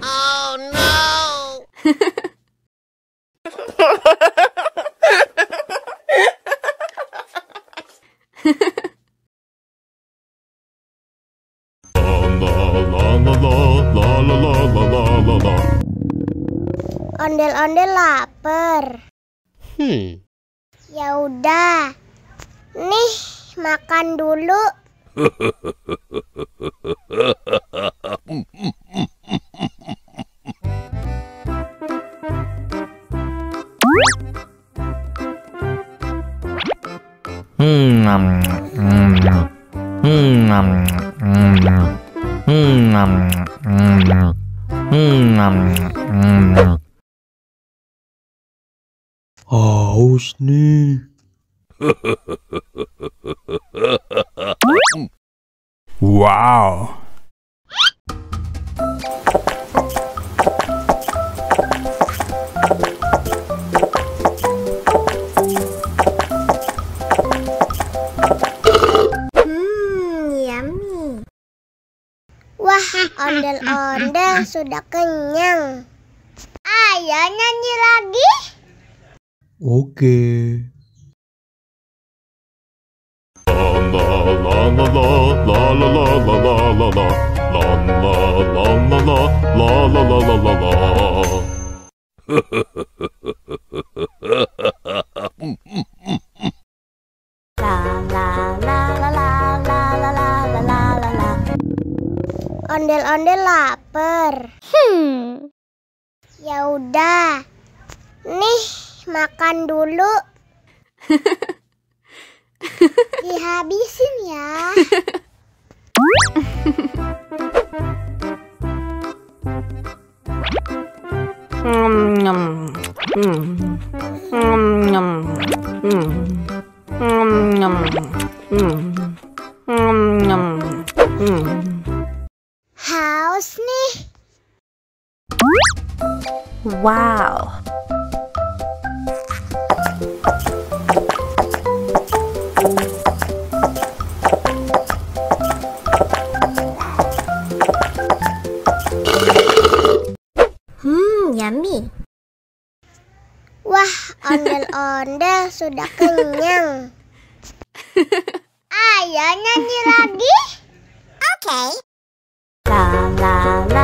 Oh no! Ondel-ondel lapar. Ya udah. Nih, makan dulu. Haus nih. Wow. Yummy. Wah, ondel-ondel sudah kenyang. Ayo nyanyi lagi. Oke. Ondel-ondel lapar. Ya udah. Nih, makan dulu. Dihabisin ya. Haus nih. Wow. Yummy. Wah, ondel-ondel sudah kenyang. Ayo nyanyi lagi. Oke. La la la